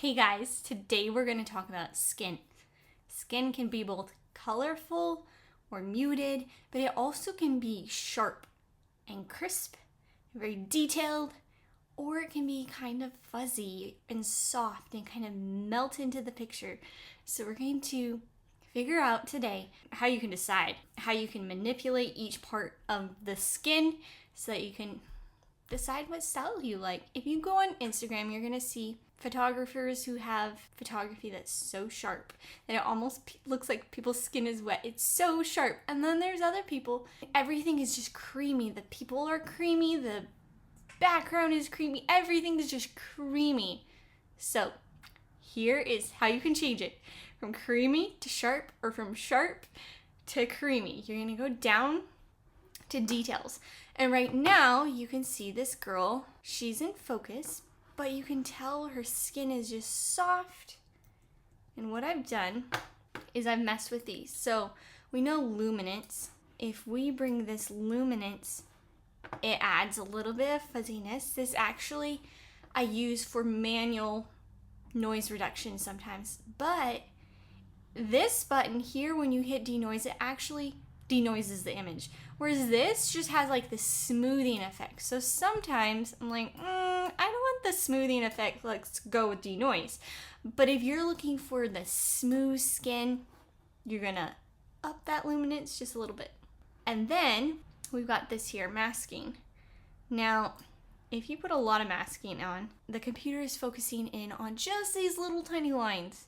Hey guys, today we're going to talk about skin. Skin can be both colorful or muted, but it also can be sharp and crisp, very detailed, or it can be kind of fuzzy and soft and kind of melt into the picture. So we're going to figure out today how you can decide, how you can manipulate each part of the skin so that you can decide what style you like. If you go on Instagram, you're going to see photographers who have photography that's so sharp that it almost looks like people's skin is wet. It's so sharp. And then there's other people, everything is just creamy. The people are creamy, the background is creamy, everything is just creamy. So here is how you can change it from creamy to sharp, or from sharp to creamy. You're going to go down to details. And right now you can see this girl, she's in focus, but you can tell her skin is just soft. And what I've done is I've messed with these. So we know luminance. If we bring this luminance, it adds a little bit of fuzziness. This actually I use for manual noise reduction sometimes. But this button here, when you hit denoise, it actually denoises the image. Whereas this just has like the smoothing effect. So sometimes I'm like, I don't want the smoothing effect, let's go with denoise. But if you're looking for the smooth skin, you're gonna up that luminance just a little bit. And then we've got this here, masking. Now, if you put a lot of masking on, the computer is focusing in on just these little tiny lines.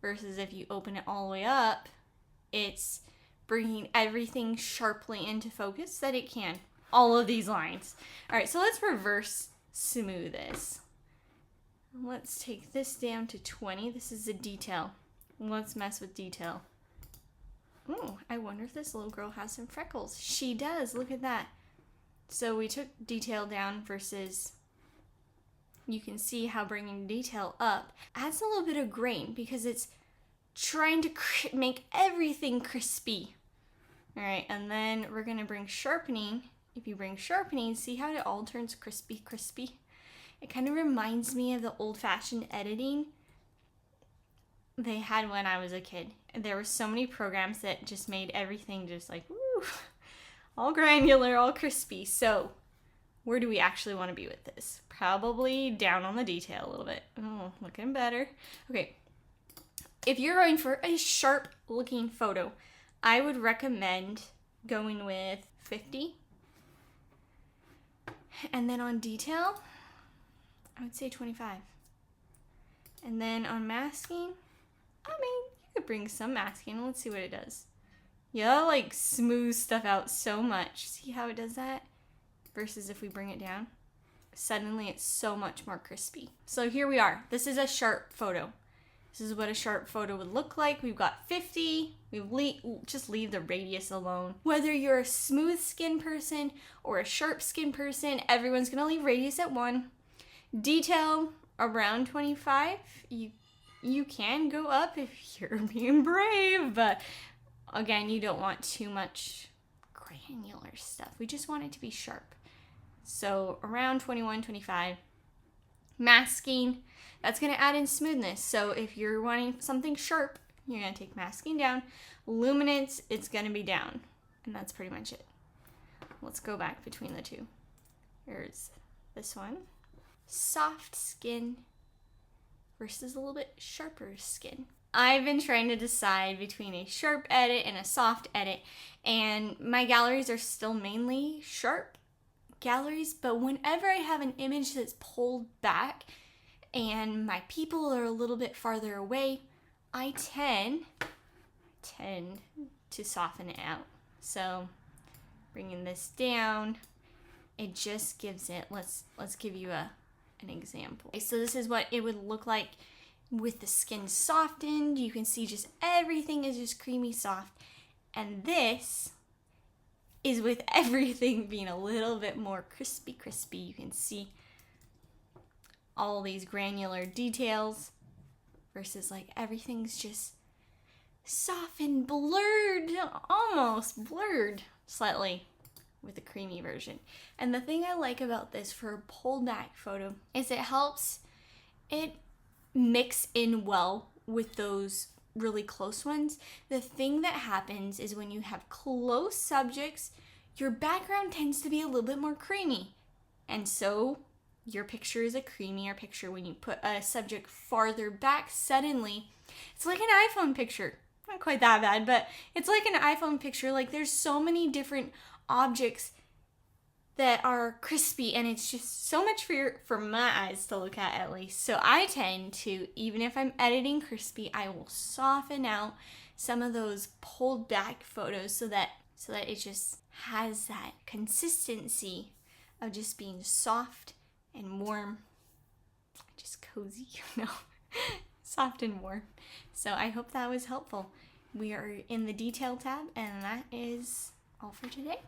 Versus if you open it all the way up, it's bringing everything sharply into focus that it can. All of these lines. All right, so let's reverse smooth this. Let's take this down to 20. This is the detail. Let's mess with detail. Oh, I wonder if this little girl has some freckles. She does, look at that. So we took detail down versus, you can see how bringing detail up adds a little bit of grain because it's trying to make everything crispy. All right, and then we're gonna bring sharpening. If you bring sharpening, see how it all turns crispy. It kind of reminds me of the old-fashioned editing they had when I was a kid. There were so many programs that just made everything just like, woo, all granular, all crispy. So where do we actually want to be with this? Probably down on the detail a little bit. Oh, looking better. Okay. If you're going for a sharp looking photo, I would recommend going with 50. And then on detail, I would say 25. And then on masking, I mean, you could bring some masking. Let's see what it does. Yeah, like smooth stuff out so much. See how it does that? Versus if we bring it down, suddenly it's so much more crispy. So here we are. This is a sharp photo. This is what a sharp photo would look like. We've got 50. Just leave the radius alone. Whether you're a smooth skin person or a sharp skin person, everyone's gonna leave radius at 1. Detail around 25. You can go up if you're being brave, but again, you don't want too much granular stuff. We just want it to be sharp. So around 21, 25. Masking, that's going to add in smoothness. So if you're wanting something sharp, you're going to take masking down. Luminance, it's going to be down. And that's pretty much it. Let's go back between the two. Here's this one. Soft skin versus a little bit sharper skin. I've been trying to decide between a sharp edit and a soft edit, and my galleries are still mainly sharp galleries, but whenever I have an image that's pulled back and my people are a little bit farther away, I tend to soften it out. So bringing this down, it just gives it, let's give you an example. So this is what it would look like with the skin softened. You can see just everything is just creamy soft, and this is with everything being a little bit more crispy. You can see all these granular details versus like everything's just soft and blurred, almost blurred slightly with the creamy version. And the thing I like about this for a pulled back photo is it helps it mix in well with those really close ones. The thing that happens is when you have close subjects, your background tends to be a little bit more creamy. And so your picture is a creamier picture. When you put a subject farther back, suddenly, it's like an iPhone picture. Not quite that bad, but it's like an iPhone picture. Like there's so many different objects that are crispy, and it's just so much for my eyes to look at least. So I tend to, even if I'm editing crispy, I will soften out some of those pulled back photos so that it just has that consistency of just being soft and warm, just cozy, soft and warm. So I hope that was helpful. We are in the detail tab, and that is all for today.